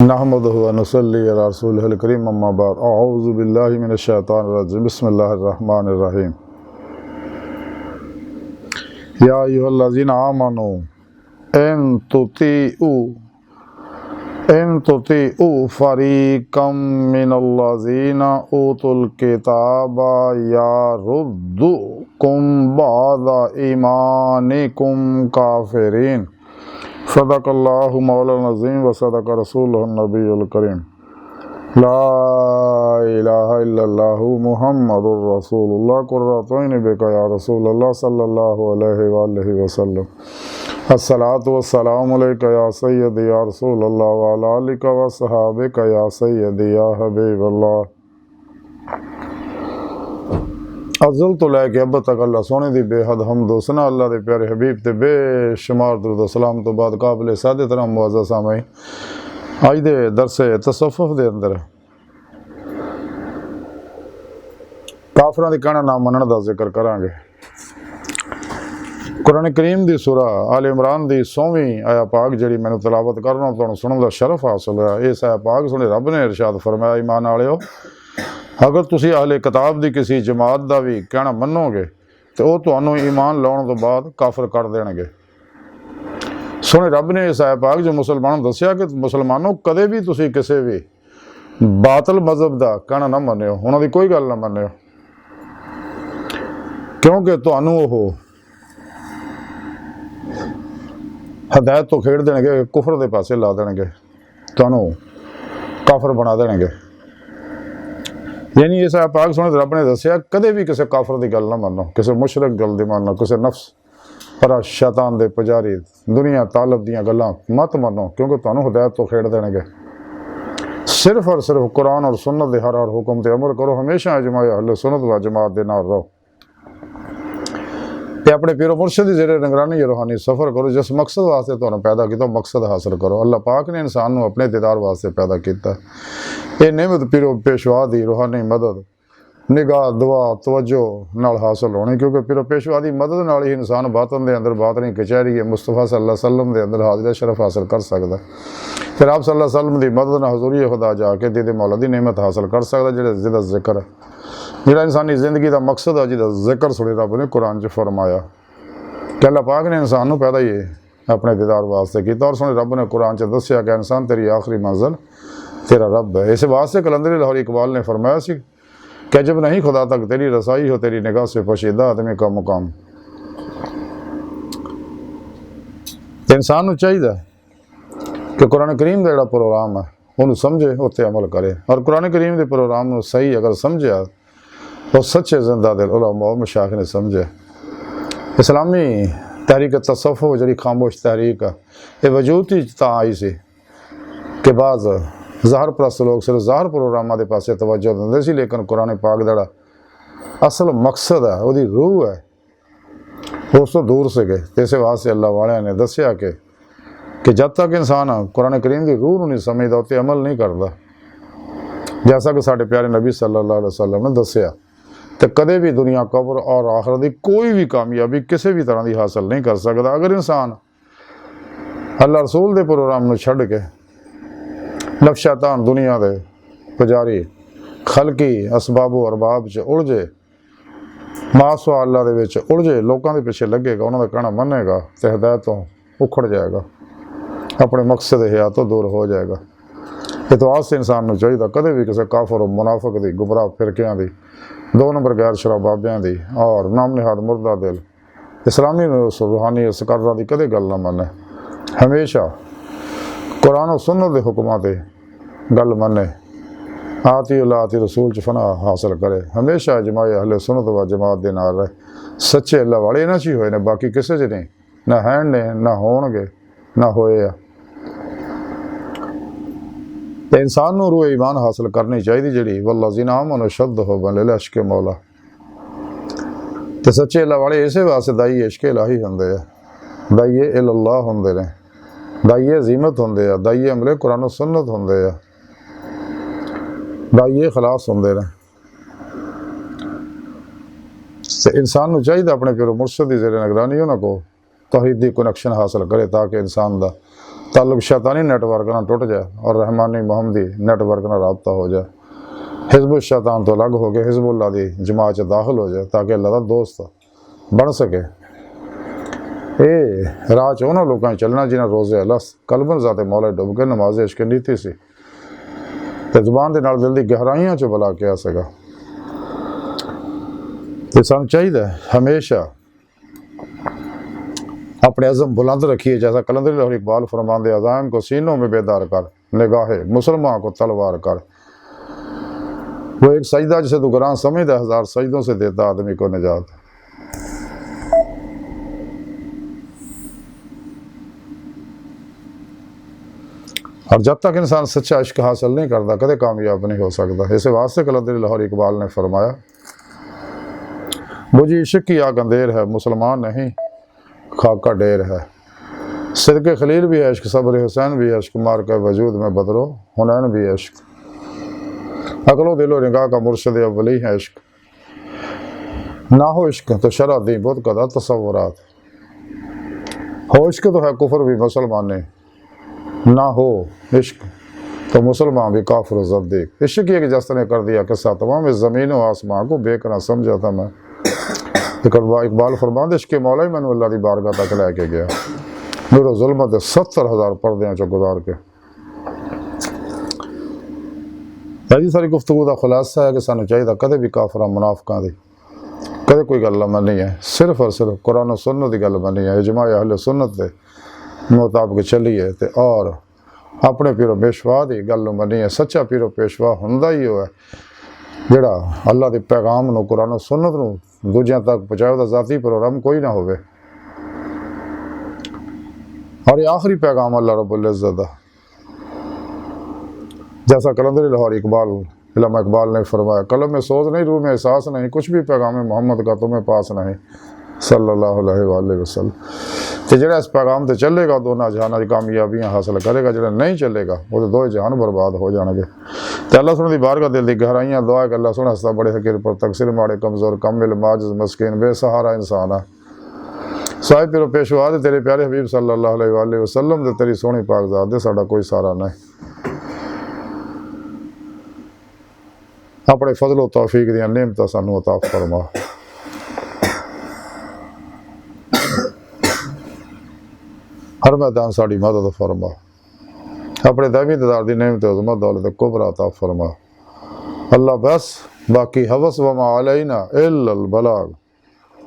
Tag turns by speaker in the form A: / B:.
A: नहमदुहु व नुसल्ली अला रसूलिहिल करीम अम्मा बाद अऊज़ु बिल्लाहि मिनश शैतानिर रजीम बिस्मिल्लाहिर रहमानिर रहीम। या अय्युहल्लज़ीना आमनू इन तुतीउ फरीक़म मिनल्लज़ीना ऊतुल किताबा यारुद्दुकुम बअदा ईमानिकुम काफ़िरीन। सदक़ल्लाहु मौलाना अज़ीम व सदक़ रसूलुहुन नबियुल करीम। ला इलाहा इल्लल्लाहु मुहम्मदुर रसूलुल्लाह कुर्रतुन बिका या रसूलल्लाह सल्लल्लाहु अलैहि वालैहि वसल्लम। अस्सलातु वस्सलामु अलैका या सय्यदी या रसूलल्लाह व अला आलिका व सहाबिका या सय्यदी या हबीबल्लाह। अज़ल तो लैके अब तक अल्लाह सोने दी बेहद हमद सना अल्लाह दे प्यारे हबीब ते बेशुमार दुरूद सलाम तो बाद काबिल सादे तरह मुअज़्ज़ज़ सामईन, अज दे दरसे तसव्वुफ़ दे अंदर काफिरां दी कहना ना मनण दा जिक्र करांगे। कुरान करीम दी सूरा आल इमरान दी 100वीं आया पाक जिहड़ी मैनूं तिलावत करना तुहानूं सुणन दा शरफ हासिल होया। इस आया पाक सुने रब ने इरशाद फरमाया, ईमान वालिओ, अगर तुसी अहले किताब की किसी जमात का भी कहना मनोगे तो वह तुहानूं ईमान लाने तो बाद काफिर कर देंगे। सोने रब ने इस आया पाक जो मुसलमानों दसिया कि मुसलमानों कदे भी तुसी किसी भी बातल मजहब का कहना ना मनियो, उन्होंने कोई गल ना मनियो, क्योंकि तुहानूं वो हदायत तो खेड़ देंगे, कुफर के पासे ला देंगे, तुहानूं काफिर बना देंगे। यानी इस पाक सुने रब ने दसिया कदे भी किसी काफर की गल ना मानो, किसी मुशरक गल की मानो, किसी नफ्स पर शैतान के पुजारी दुनिया तालब दियां गल्लां मत मानो, क्योंकि तुहानूं हदायत तो खेड़ देंगे। सिर्फ और सिर्फ कुरान और सुन्नत के हर हुक्म ते अमल करो, हमेशा इजमाए अहले सुन्नत व जमात के नाल रहो ते अपने पीरो मुर्शिद की जेरे निगरानी रूहानी सफ़र करो। जिस मकसद वास्ते तुहानूं पैदा किया मकसद हासिल करो। अल्लाह पाक ने इंसान नूं अपने दीदार वास्ते पैदा किया। ये नेमत पीरो पेशवा की रूहानी मदद निगाह दुआ तवज्जो नाल हासिल होनी, क्योंकि पीरो पेशवा की मदद नाल ही इंसान बातन के अंदर बातनी कचहरी है मुस्तफा सल्लल्लाहु अलैहि वसल्लम के अंदर हाजिर शरफ हासिल कर सकता। फिर आप सल्लल्लाहु अलैहि वसल्लम की मदद नाल हजूरी खुदा जाके दीदे मौला की नेमत हासिल कर सकता, जिहदा जिक्र है जिहड़ा इंसानी जिंदगी का मकसद है, जिहदा जिक्र सुने रब ने कुरान च फरमाया कि अल्लाह पाक ने इंसान नूं पैदा ही अपने दीदार वास्ते किया। और सुने रब ने कुरान च दसिया कि इंसान तेरी आखिरी मंजिल तेरा रब है। इस वास्ते कलंदर लाहौर इकबाल ने फरमाया सी कि जब नहीं खुदा तक तेरी रसाई हो, तेरी निगाह से पोशीदा आदमी का मुकाम। इंसान नूं चाहिए कि कुरान करीम का जिहड़ा प्रोग्राम है उन्होंने समझे, उत्ते अमल करे। और कुरान करीम के प्रोग्राम नूं सही अगर समझिया तो सच्चे जिंदा दिल उलमा मशाइख ने समझे। इस्लामी तहरीक तसव्वुफ़ जी खामोश तहरीक है, ये वजूद ही तां आई सी कि बाज़ ज़ाहर परस्त लोग सिर्फ ज़ाहर प्रोग्रामों के पासे तवज्जो देंदे सी, लेकिन कुरान पाक दा असल मकसद है, वो रूह है, उस तो दूर से गए। इस वास्ते अल्लाह वाले ने दसिया कि जब तक इंसान कुरान करीम की रूह नहीं समझदा उत्ते अमल नहीं करता, जैसा कि साढ़े प्यारे नबी सल्लल्लाहु अलैहि वसल्लम ने दसिया, तो कदे भी दुनिया कब्र और आखिरत की कोई भी कामयाबी किसी भी तरह की हासिल नहीं कर सकता अगर इंसान अल्लाह रसूल के प्रोग्राम में छड़ के नफ्स शैतान दुनिया के पुजारी खलकी असबाबो अरबाब च उलझे, मासवा अल्लाह दे विच उलझे, लोगों के पिछे लगेगा, उन्होंने कहना मनेगा तो हिदायत तो उखड़ जाएगा, अपने मकसद हयात तो दूर हो जाएगा। ये तो आज से इंसान को चाहिए कदे भी किसी काफर और मुनाफिक की गुमराह फिरकियां की 2 नंबर गैर शराबाबियां की और नाम निहाद मुर्दा दिल इस्लामी रूहानी सकर्रा की कदे गल ना मने। हमेशा कुरान और सुन्नत के हुक्मां ते गल मने, आती अल्लाह आती रसूल च फना हासिल करे। हमेशा जमाए अहले सुन्नत व जमात के नाल रहे। सच्चे अल्लाह वाले इन्हां च ही होए ने, बाकी किसी च नहीं, ना हैं ने ना होणगे ना होए आ। तो इंसान नूं रूह ईमान हासिल करनी चाहिए जी वल्लज़ीना आमनू अशद्दु हुब्बन लिल इश्क़ मौला। तो सच्चे अल्लाह वाले इस वास्ते दाई इश्क़ इलाही होंदे आ, दाईए इल्लल्लाह होंदे ने, दाईए अज़ीमत होंदे आ, दाईए अमले कुरान और सुन्नत होंदे आ, दाईए खलास होंदे ने। तो इंसान नूं चाहिए अपने पीरो मुर्शिद की ज़ेरे निगरानी उन्हां को तौहीदी कनैक्शन हासिल करे, ताकि इंसान का ताल्लुक शैतानी नेटवर्क ना टुट जाए और रहमानी मोहम्मदी नेटवर्क ना रबता हो जाए। हिजबुल शैतान तो अलग हो गए, हिजबुल्लाह दी जमात च दाखिल हो जाए ताकि अल्लाह दा दोस्त बन सके। ये राह च उन्होंने लोगों चलना जिन्हें रोज़े अलस कलबन ज़ाते मौला डुब के नमाज इश्क नीति सी ते जुबान के नाल दिल दी गहराइयां च भला क्या सगा। ते सानू चाहिए हमेशा अपने अज़म बुलंद रखिए, जैसा कलंदर लाहौरी इकबाल फरमांदे अज़ाम को सीनों में बेदार कर, निगाहे मुसलमान को तलवार कर। वो एक सजदा जिसे तू गुरान समझदा 1000 सजदों से देता आदमी को निजात। और जब तक इंसान सच्चा इश्क हासिल नहीं करता कदे कामयाब नहीं हो सकता। इस वास्ते कलंदर लाहौरी इकबाल ने फरमाया, मुझे इश्क की आग अंधेर है, मुसलमान नहीं खाका ढेर है। सिद्के खलील भी है इश्क, सब्र हुसैन भी है इश्क, मार का वजूद में बदरो हुनैन भी है इश्क। अकलो दिलो निगाह का मुर्शद अव्वली है इश्क। ना हो इश्क तो शरा दी बुत कदा तसव्वुरात। हो इश्क तो है कुफर भी मुसलमानी, ना हो इश्क तो मुसलमान भी काफिर ज़द्दीक। इश्क एक जस्त ने कर दिया किस्सा तमाम इस ज़मीन व आसमां को बेकना समझा था मैं। इकबाल फरमांदे इश्क मौला ही मैंने अल्लाह की बारगाह तक लैके गया, मेरे जुल्मत 70,000 पर्दे चो गुजार के। जी सारी गुफ्तगू का खुलासा है कि सानू चाहिए कदे भी काफिर मुनाफिकां दी कदे कोई गल मनी है, सिर्फ और सिर्फ कुरान और सुन्नत की गल मनी है, इजमा अहले सुन्नत के मुताबिक चलीए ते और अपने पीरो पेशवा की गल मनी है। सच्चा पीरो पेशवा हुंदा ही है जिहड़ा अल्लाह के पैगाम नूं कुरान और सुन्नत नूं दूजियां तक पहुँचाए, दा जाती प्रोग्राम कोई ना होवे। और ये आखिरी पैगाम अल्लाह रब्बुल इज़्ज़त दा, जैसा कलंदर लाहौरी इकबाल इल्मा इकबाल ने फरमाया, कलम में सोच नहीं, रूह में एहसास नहीं, कुछ भी पैगाम मोहम्मद का तुम्हें पास नहीं सल्लल्लाहु अलैहि वसल्लम। तो जिहड़ा इस पैगाम से चलेगा दोनों जहाना की कामयाबियां हासिल करेगा, जिहड़ा नहीं चलेगा वो दो जहान बर्बाद हो जाएंगे। तो अल्लाह सुन दी बारगाह दिल दी गहराइयां दुआ है कि अल्लाह सुन हस्ता बड़े हकीर पर तकसीर माड़े कमज़ोर कमिल माजिज़ मस्कीन बेसहारा इंसान है साहिब पिरो पेशवा दे तेरे प्यारे हबीब सल्लल्लाहु अलैहि वसल्लम दे तेरी सोहनी पाक ज़ात दे साडा कोई सहारा नहीं। अपने फजलो तौफीक दियां नेमतां सानू अता फरमा। हर मैदान साड़ी मदद फरमा। अपने दैवी ददार दी नेमत उज़्मत दौलत कुबरा अता फरमा। अल्लाह बस बाकी हवस व मा अलैना इल्लल बलाग।